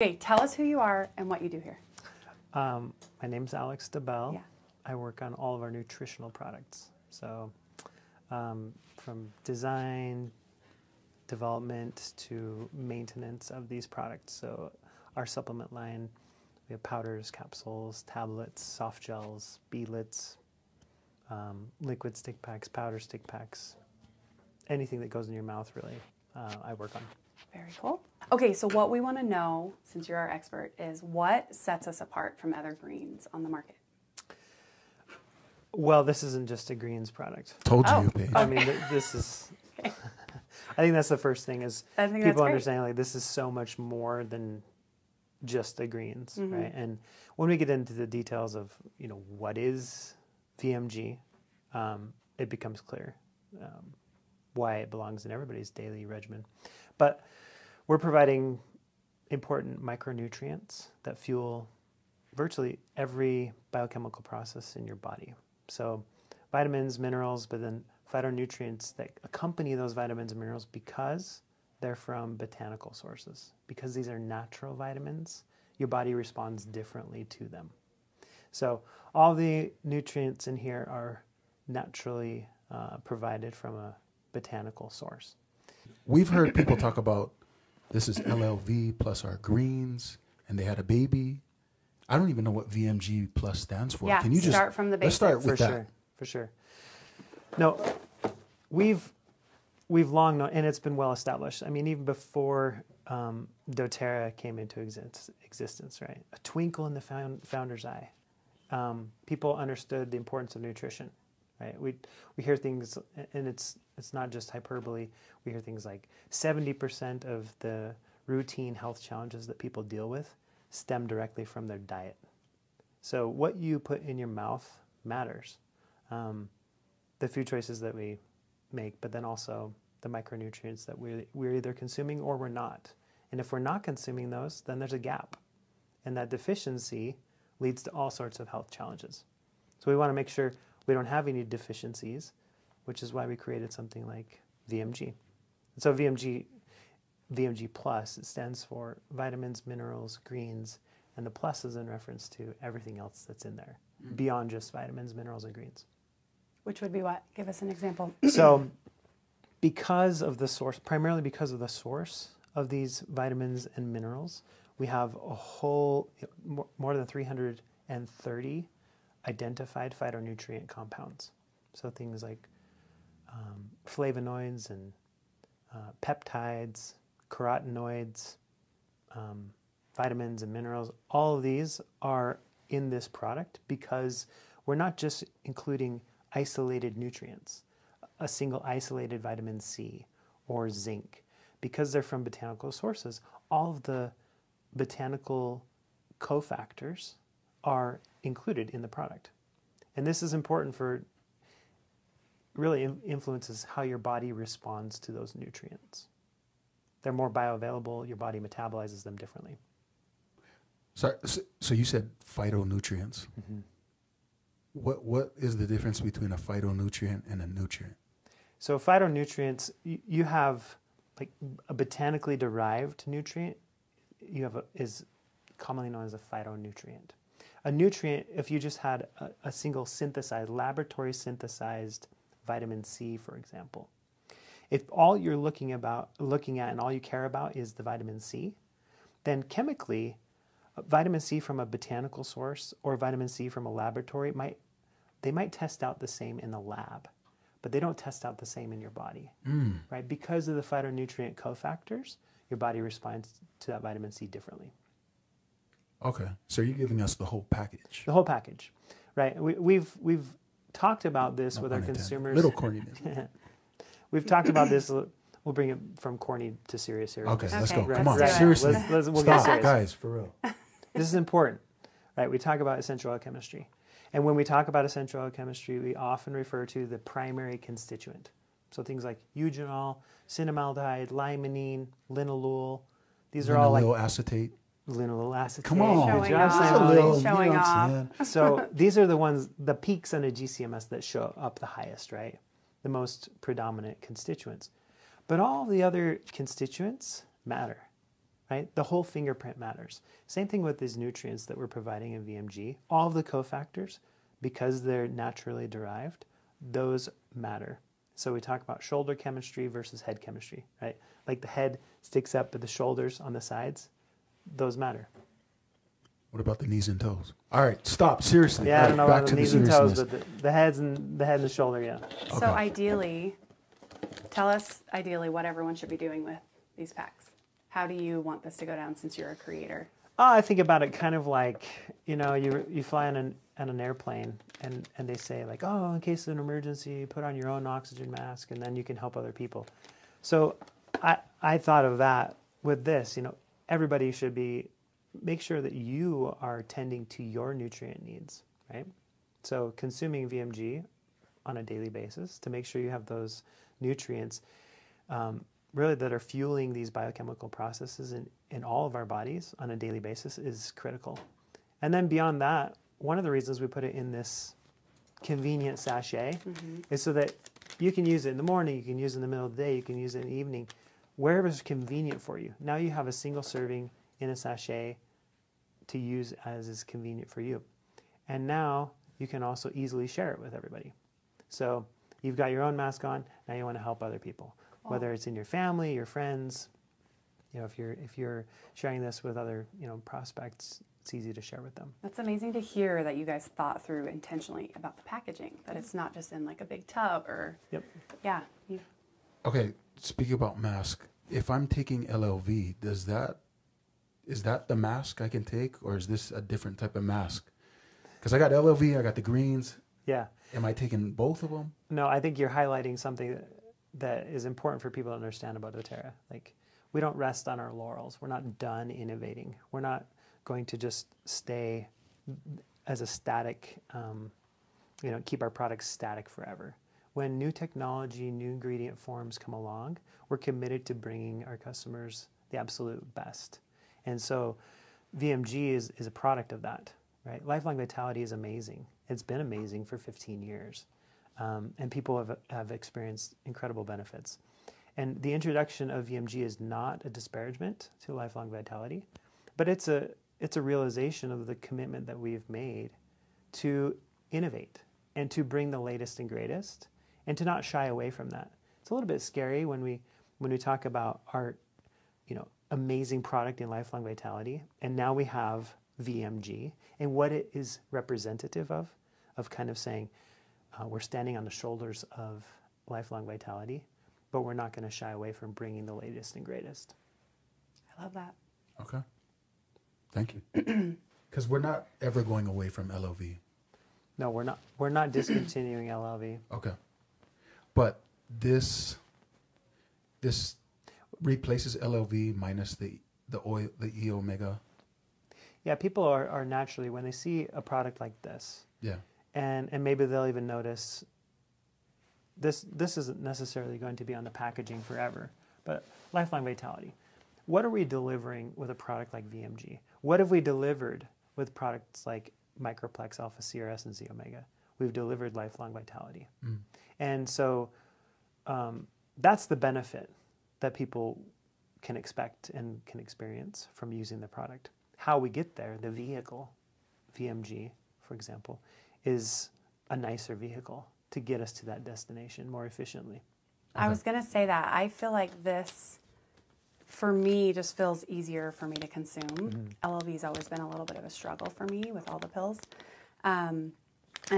Okay, tell us who you are and what you do here. My name's Alex DaBell. Yeah. I work on all of our nutritional products. So from design, development to maintenance of these products. So our supplement line, we have powders, capsules, tablets, soft gels, beadlets, liquid stick packs, powder stick packs, anything that goes in your mouth really, I work on. Very cool. Okay, so what we want to know, since you're our expert, is what sets us apart from other greens on the market? Well, this isn't just a greens product. Told you, Paige. I mean, this is... Okay. I think that's the first thing is think people understanding like this is so much more than just the greens, right? And when we get into the details of, you know, what is VMG, it becomes clear why it belongs in everybody's daily regimen. But we're providing important micronutrients that fuel virtually every biochemical process in your body. So vitamins, minerals, but then phytonutrients that accompany those vitamins and minerals because they're from botanical sources. Because these are natural vitamins, your body responds differently to them. So all the nutrients in here are naturally provided from a botanical source. We've heard people talk about this is LLV plus our greens, and they had a baby. I don't even know what VMG plus stands for. Yeah, Can you start from the basics. Let's start with that. For sure. No, we've long known, and it's been well established. I mean, even before doTERRA came into existence, right? A twinkle in the founder's eye. People understood the importance of nutrition, right? We hear things, and it's not just hyperbole. We hear things like 70% of the routine health challenges that people deal with stem directly from their diet. So what you put in your mouth matters. The food choices that we make, but then also the micronutrients that we're either consuming or we're not. And if we're not consuming those, then there's a gap. And that deficiency leads to all sorts of health challenges. So we want to make sure we don't have any deficiencies, which is why we created something like VMG. And so VMG plus, it stands for vitamins, minerals, greens, and the plus is in reference to everything else that's in there, beyond just vitamins, minerals, and greens. Which would be what? Give us an example. So because of the source, primarily because of the source of these vitamins and minerals, we have a whole, more than 330 identified phytonutrient compounds. So things like flavonoids and peptides, carotenoids, vitamins and minerals, all of these are in this product because we're not just including isolated nutrients, a single isolated vitamin C or zinc. Because they're from botanical sources, all of the botanical cofactors are included in the product. And this is important for, really influences how your body responds to those nutrients. They're more bioavailable, your body metabolizes them differently. So you said phytonutrients. Mm-hmm. What is the difference between a phytonutrient and a nutrient? So phytonutrients, you have like a botanically derived nutrient. You have is commonly known as a phytonutrient. A nutrient, if you just had a single synthesized, laboratory synthesized vitamin C, for example, if all you're looking at and all you care about is the vitamin C, then chemically, vitamin C from a botanical source or vitamin C from a laboratory might test out the same in the lab, but they don't test out the same in your body, right? Because of the phytonutrient cofactors, your body responds to that vitamin C differently. Okay, so you're giving us the whole package. The whole package, right? We've talked about this with our consumers. Little corny. We've talked about this. We'll bring it from corny to serious here. Okay, let's go. Right. Come on, Let's seriously. We'll Stop, get serious. guys, for real. This is important, right? We talk about essential oil chemistry. And when we talk about essential oil chemistry, we often refer to the primary constituent. So things like eugenol, cinnamaldehyde, limonene, linalool. These are all like... Linalool acetate. Linalool acetate. Come on. Showing Good job, off. Simone. Showing off. So these are the ones, the peaks on a GCMS that show up the highest, right? The most predominant constituents. But all the other constituents matter, right? The whole fingerprint matters. Same thing with these nutrients that we're providing in VMG. All of the cofactors, because they're naturally derived, those matter. So we talk about shoulder chemistry versus head chemistry, right? Like the head sticks up, but the shoulders on the sides, those matter. What about the knees and toes? All right, stop. Seriously. Yeah, I don't know back about to the knees and toes, but the head and the shoulder, yeah. So ideally, tell us ideally what everyone should be doing with these packs. How do you want this to go down since you're a creator? I think about it kind of like, you fly on an airplane and they say like, oh, in case of an emergency, put on your own oxygen mask and then you can help other people. So I thought of that with this, everybody should make sure that you are tending to your nutrient needs, right? So consuming VMG on a daily basis to make sure you have those nutrients really that are fueling these biochemical processes in all of our bodies on a daily basis is critical. And then beyond that, one of the reasons we put it in this convenient sachet is so that you can use it in the morning, you can use it in the middle of the day, you can use it in the evening, wherever is convenient for you. Now you have a single serving in a sachet to use as is convenient for you. And now you can also easily share it with everybody. So you've got your own mask on, now you want to help other people. Whether it's in your family, your friends, if you're sharing this with other prospects, it's easy to share with them. That's amazing to hear that you guys thought through intentionally about the packaging, that it's not just in like a big tub or. Yep. Yeah. Okay, speaking about mask, if I'm taking LLV, is that the mask I can take, or is this a different type of mask? Because I got LLV, I got the greens. Yeah. Am I taking both of them? No, I think you're highlighting something that is important for people to understand about doTERRA. Like, we don't rest on our laurels. We're not done innovating. We're not going to just stay as a static, keep our products static forever. When new technology, new ingredient forms come along, we're committed to bringing our customers the absolute best. And so VMG is a product of that, right? Lifelong Vitality is amazing. It's been amazing for 15 years. And people have experienced incredible benefits. And the introduction of VMG is not a disparagement to lifelong vitality, but it's a realization of the commitment that we've made to innovate and to bring the latest and greatest and to not shy away from that. It's a little bit scary when we talk about our amazing product in lifelong vitality, and now we have VMG and what it is representative of kind of saying, we're standing on the shoulders of lifelong vitality, but we're not going to shy away from bringing the latest and greatest. I love that. Okay. Thank you. Because we're not ever going away from LLV. No, we're not. We're not discontinuing LLV. Okay. But this replaces LLV minus the oil, the E omega. Yeah, people are naturally, when they see a product like this, yeah, and maybe they'll even notice this isn't necessarily going to be on the packaging forever, but lifelong vitality. What are we delivering with a product like VMG? What have we delivered with products like Microplex, Alpha CRS, and Z Omega? We've delivered lifelong vitality. And so that's the benefit that people can expect and can experience from using the product. How we get there, the vehicle, VMG, for example, is a nicer vehicle to get us to that destination more efficiently. Okay. I was going to say that. I feel like this, for me, just feels easier for me to consume. LLV's always been a little bit of a struggle for me with all the pills. And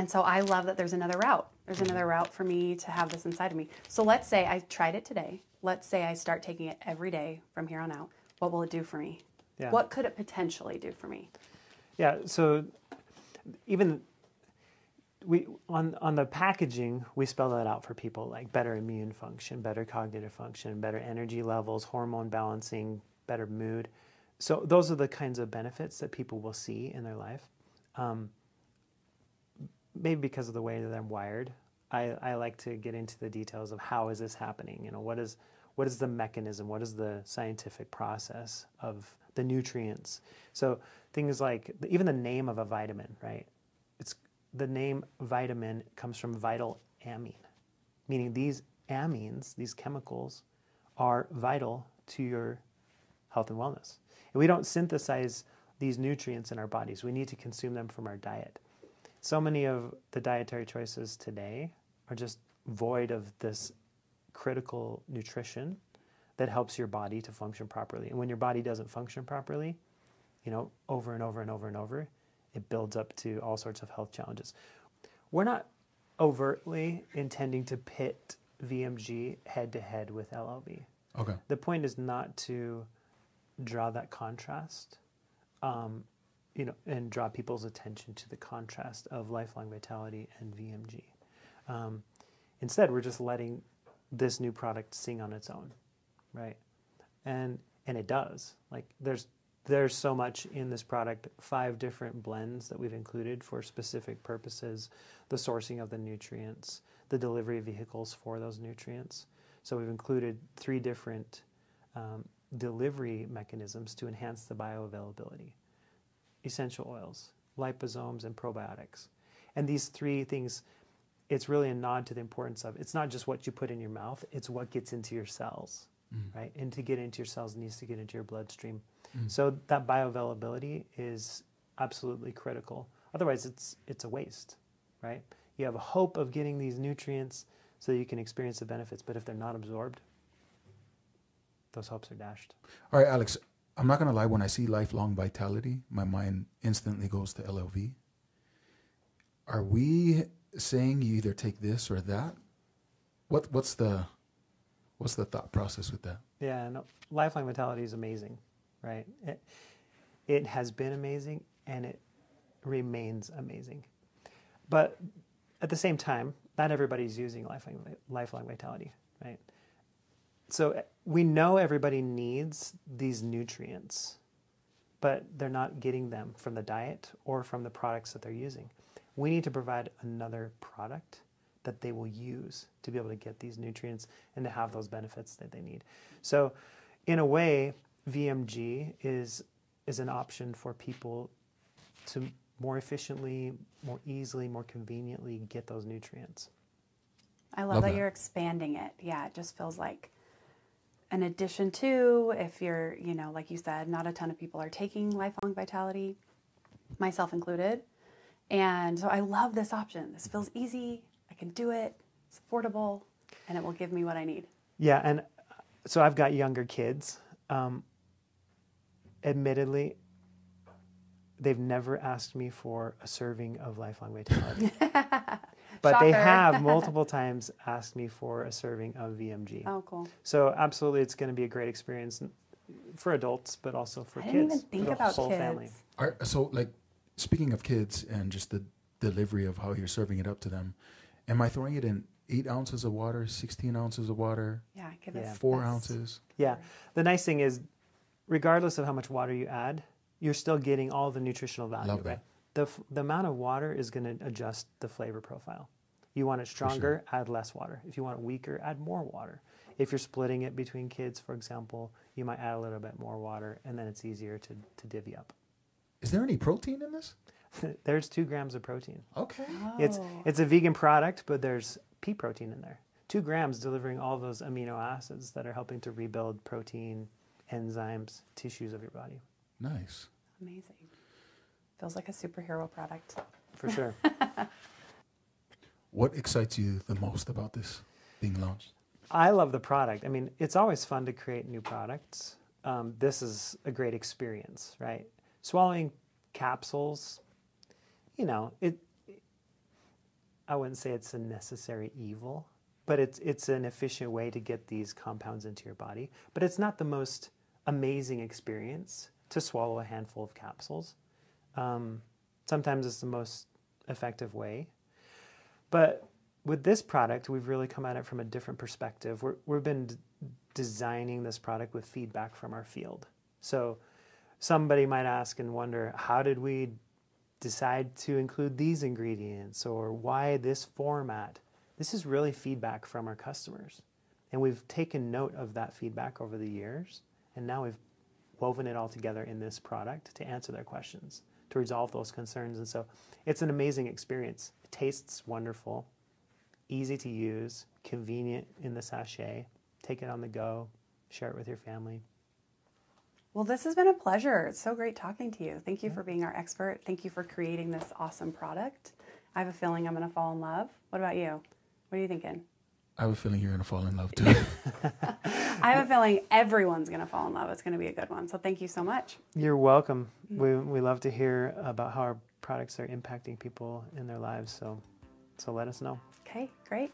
so I love that there's another route. There's another route for me to have this inside of me. So let's say I tried it today. Let's say I start taking it every day from here on out. What will it do for me? Yeah. What could it potentially do for me? Yeah, so even on the packaging, we spell that out for people, like better immune function, better cognitive function, better energy levels, hormone balancing, better mood. So those are the kinds of benefits that people will see in their life. Maybe because of the way that I'm wired, I like to get into the details of how is this happening. What is the mechanism? What is the scientific process of the nutrients? So things like even the name of a vitamin, right? The name vitamin comes from vital amine, meaning these amines, these chemicals, are vital to your health and wellness. And we don't synthesize these nutrients in our bodies. We need to consume them from our diet. So many of the dietary choices today are just void of this critical nutrition that helps your body to function properly. And when your body doesn't function properly, over and over and over and over, it builds up to all sorts of health challenges. We're not overtly intending to pit VMG head to head with LLV. Okay. The point is not to draw that contrast, and draw people's attention to the contrast of lifelong vitality and VMG. Instead, we're just letting this new product sing on its own, right? And it does. Like there's so much in this product, 5 different blends that we've included for specific purposes, the sourcing of the nutrients, the delivery vehicles for those nutrients. So we've included 3 different delivery mechanisms to enhance the bioavailability: essential oils, liposomes, and probiotics. And these 3 things, it's really a nod to the importance of, it's not just what you put in your mouth, it's what gets into your cells, right? And to get into your cells, it needs to get into your bloodstream. So that bioavailability is absolutely critical. Otherwise, it's a waste, right? You have a hope of getting these nutrients so that you can experience the benefits, but if they're not absorbed, those hopes are dashed. All right, Alex, I'm not going to lie. When I see lifelong vitality, my mind instantly goes to LLV. Are we saying you either take this or that? What's the thought process with that? Yeah, no, lifelong vitality is amazing, right? It has been amazing, and it remains amazing. But at the same time, not everybody's using lifelong vitality, right? So we know everybody needs these nutrients, but they're not getting them from the diet or from the products that they're using. We need to provide another product that they will use to be able to get these nutrients and to have those benefits that they need. So in a way, VMG is an option for people to more efficiently, more easily, more conveniently get those nutrients. I love that you're expanding it. Yeah, it just feels like an addition to, if you're, like you said, not a ton of people are taking lifelong vitality, myself included. And so I love this option. This feels easy. I can do it. It's affordable, and it will give me what I need. Yeah, and so I've got younger kids. Admittedly, they've never asked me for a serving of lifelong vitality. But Shocker. they have multiple times asked me for a serving of VMG. Oh, cool. So absolutely, it's going to be a great experience for adults, but also for kids. I didn't even think for the about whole kids. family. So, like, speaking of kids and just the delivery of how you're serving it up to them, am I throwing it in 8 ounces of water, 16 ounces of water, Yeah, give it 4 ounces? Yeah. The nice thing is, regardless of how much water you add, you're still getting all the nutritional value, Love that. right? The amount of water is going to adjust the flavor profile. You want it stronger, add less water. If you want it weaker, add more water. If you're splitting it between kids, for example, you might add a little bit more water, and then it's easier to divvy up. Is there any protein in this? There's 2 grams of protein. Okay. Oh. It's a vegan product, but there's pea protein in there. 2 grams delivering all those amino acids that are helping to rebuild protein, enzymes, tissues of your body. Nice. Amazing. Feels like a superhero product. For sure. What excites you the most about this being launched? I love the product. I mean, it's always fun to create new products. This is a great experience, right? Swallowing capsules, I wouldn't say it's a necessary evil, but it's an efficient way to get these compounds into your body. But it's not the most amazing experience to swallow a handful of capsules. Sometimes it's the most effective way. But with this product, we've really come at it from a different perspective. We've been designing this product with feedback from our field. So somebody might ask and wonder, how did we decide to include these ingredients, or why this format? This is really feedback from our customers. And we've taken note of that feedback over the years, and now we've woven it all together in this product to answer their questions, to resolve those concerns. And so it's an amazing experience. It tastes wonderful, easy to use, convenient in the sachet. Take it on the go, share it with your family. Well, this has been a pleasure. It's so great talking to you. Thank you for being our expert. Thank you for creating this awesome product. I have a feeling I'm going to fall in love. What about you? What are you thinking? I have a feeling you're going to fall in love too. I have a feeling everyone's going to fall in love. It's going to be a good one. So thank you so much. You're welcome. We love to hear about how our products are impacting people in their lives. So let us know. Okay, great.